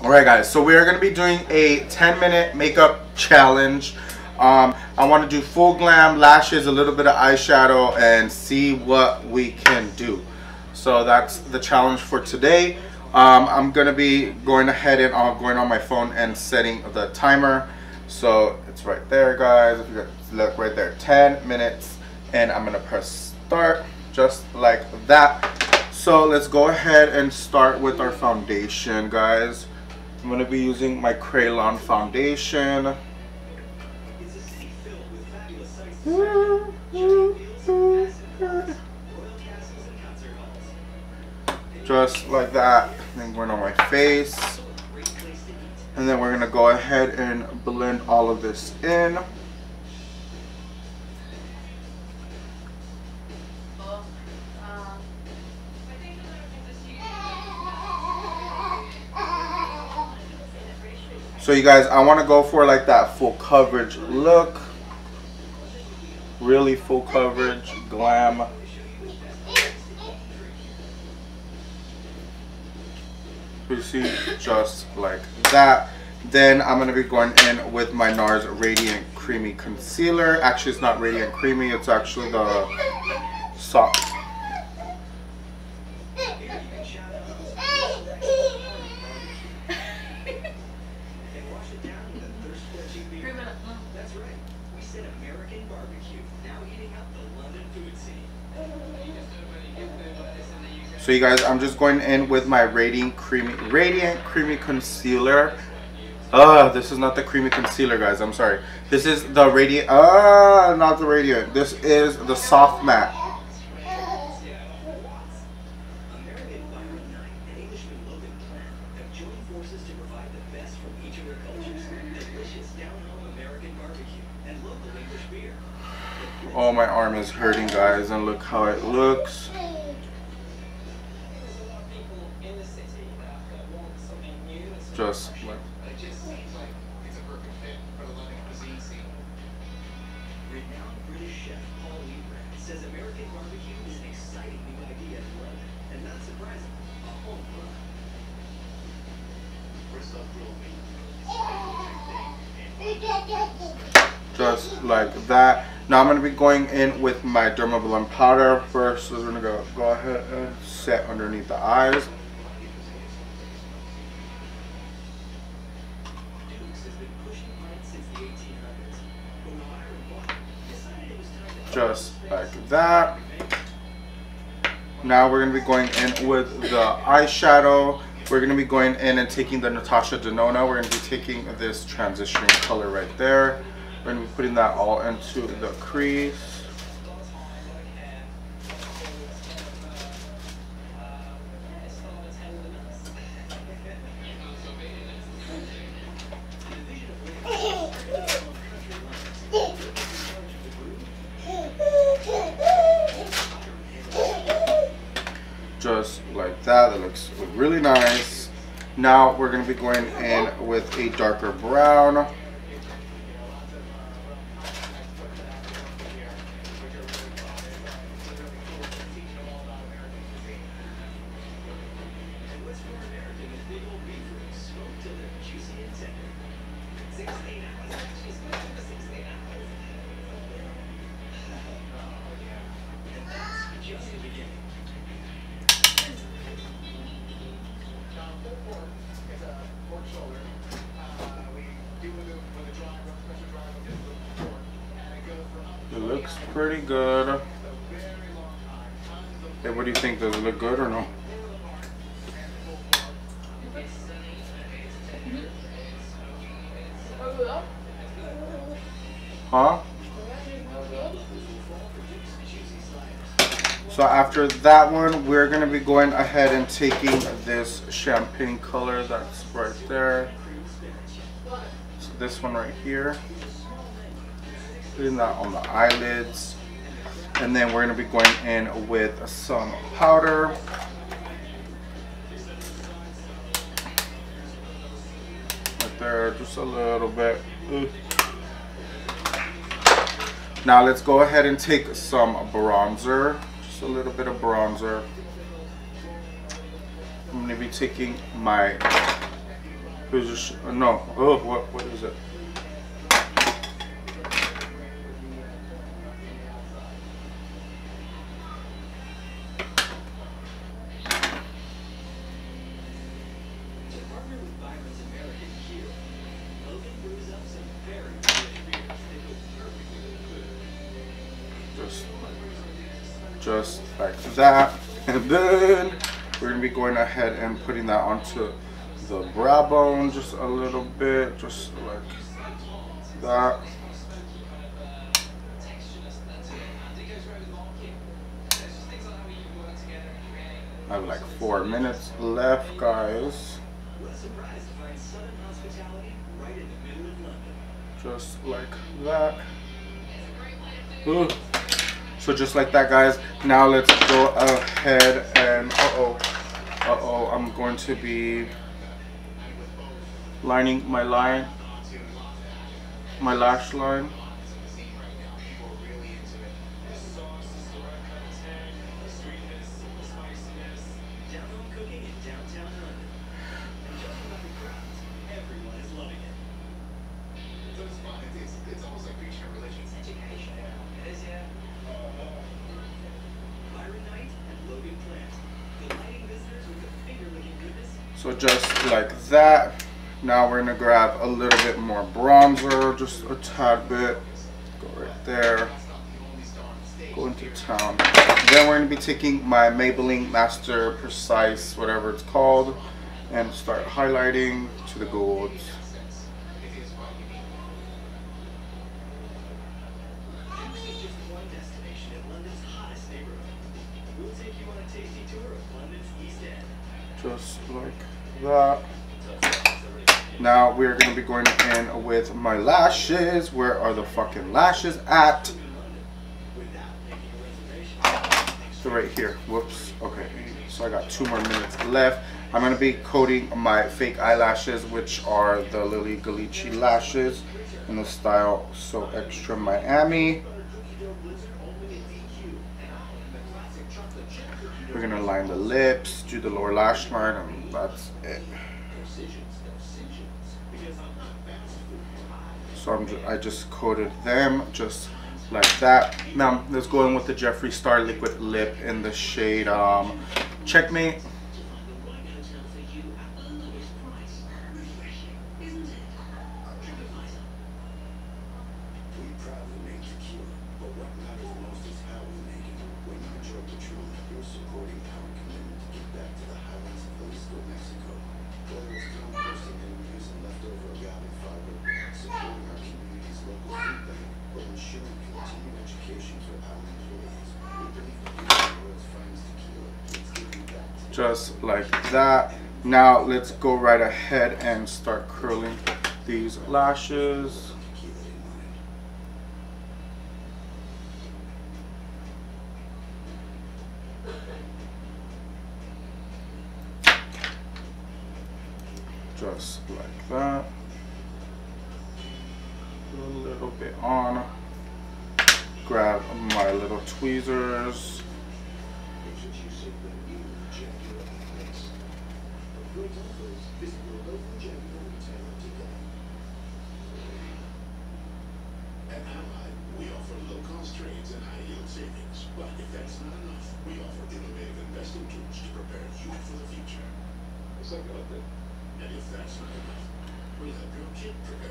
Alright guys, so we are going to be doing a 10-minute makeup challenge. I want to do full glam, lashes, a little bit of eyeshadow, and see what we can do. So that's the challenge for today. I'm going to be going ahead and going on my phone and setting the timer. So it's right there guys, if you look right there, 10 minutes, and I'm going to press start just like that. So let's go ahead and start with our foundation guys. I'm going to be using my kryolan foundation. Just like that. Then going on my face. And then we're going to go ahead and blend all of this in. So you guys, I want to go for like that full coverage look. Really full coverage, glam. You see, just like that. Then I'm going to be going in with my NARS Radiant Creamy Concealer. Actually, it's not Radiant Creamy, it's actually the soft. So you guys, I'm just going in with my Radiant Creamy Concealer. This is not the creamy concealer guys, I'm sorry. This is the Radiant, not the Radiant. This is the Soft Matte. Oh, my arm is hurting guys, and look how it looks. Just like just like that. Now I'm going to be going in with my Dermablend powder. First, we're going to go ahead and set underneath the eyes. Just like that. Now we're going to be going in with the eyeshadow. We're going to be going in and taking the Natasha Denona. We're going to be taking this transitioning color right there. We're going to be putting that all into the crease. Just like that. That looks really nice. Now we're going to be going in with a darker brown. It looks pretty good. Hey, what do you think? Does it look good or no? Huh? So after that one, we're going to be going ahead and taking this champagne color that's right there. So this one right here. Putting that on the eyelids. And then we're going to be going in with some powder. Right there, just a little bit. Now let's go ahead and take some bronzer. Just a little bit of bronzer. I'm going to be taking my No. Oh, what is it? Just like that, and then we're gonna be going ahead and putting that onto the brow bone just a little bit, just like that. I have like 4 minutes left, guys. Just like that. Ooh. So just like that, guys. Now let's go ahead and I'm going to be lining my lash line. So just like that. Now we're gonna grab a little bit more bronzer, just a tad bit. Go right there. Go into town. Then we're gonna be taking my Maybelline Master Precise, whatever it's called, and start highlighting to the golds. Just like that. Now we're going to be going in with my lashes. Where are the fucking lashes at? So right here. Whoops. Okay. So I got 2 more minutes left. I'm going to be coating my fake eyelashes, which are the Lilly Lashes in the style So Extra Miami. We're gonna line the lips, do the lower lash line, and that's it. So I just coated them just like that. Now let's go in with the Jeffree Star Liquid Lip in the shade Checkmate. Just like that. Now let's go right ahead and start curling these lashes. Just like that. A little bit on. Grab my little tweezers.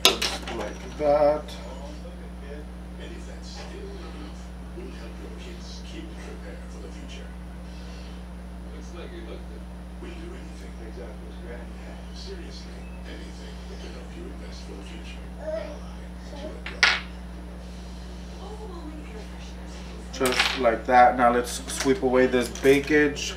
Just like that. Just like that. Now let's sweep away this bakage.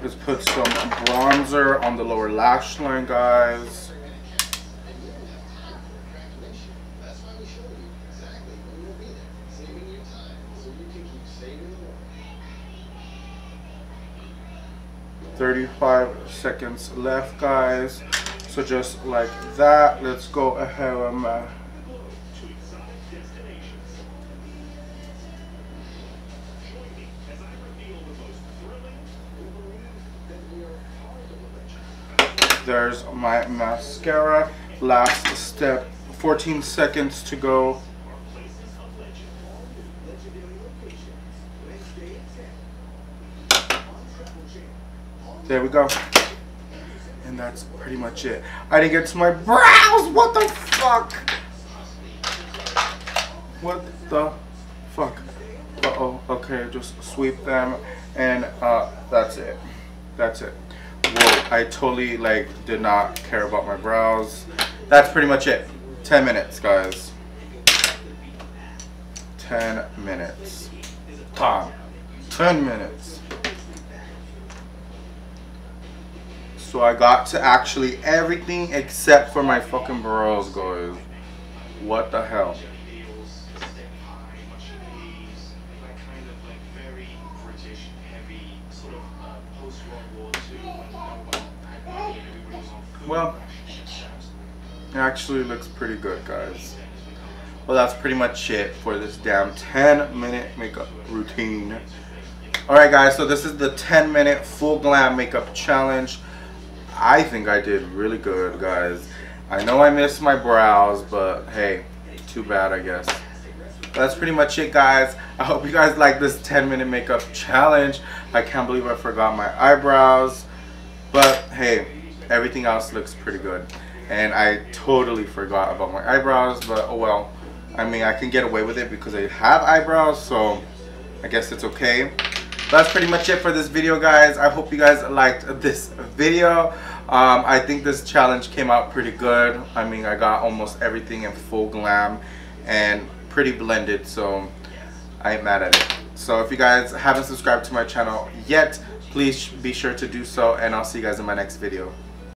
Let's put some bronzer on the lower lash line, guys. That's why we show you exactly when you'll be there, saving you time, so you can keep saving the world. 35 seconds left, guys. So just like that, let's go ahead and There's my mascara. Last step. 14 seconds to go. There we go. And that's pretty much it. I didn't get to my brows. What the fuck? What the fuck? Uh-oh. Okay, just sweep them. And that's it. That's it. Whoa, I totally like did not care about my brows. That's pretty much it. 10 minutes, guys. 10 minutes. Time. 10 minutes. So I got to actually everything except for my fucking brows, guys. What the hell? Well, it actually looks pretty good, guys. Well, that's pretty much it for this damn 10-minute makeup routine. Alright, guys, so this is the 10-minute full glam makeup challenge. I think I did really good, guys. I know I missed my brows, but hey, too bad, I guess. That's pretty much it, guys. I hope you guys like this 10-minute makeup challenge. I can't believe I forgot my eyebrows, but hey, everything else looks pretty good. And I totally forgot about my eyebrows, but oh well. I mean, I can get away with it because I have eyebrows, so I guess it's okay. That's pretty much it for this video, guys. I hope you guys liked this video. I think this challenge came out pretty good. I mean, I got almost everything in full glam and pretty blended, so I ain't mad at it. So if you guys haven't subscribed to my channel yet, please be sure to do so, and I'll see you guys in my next video.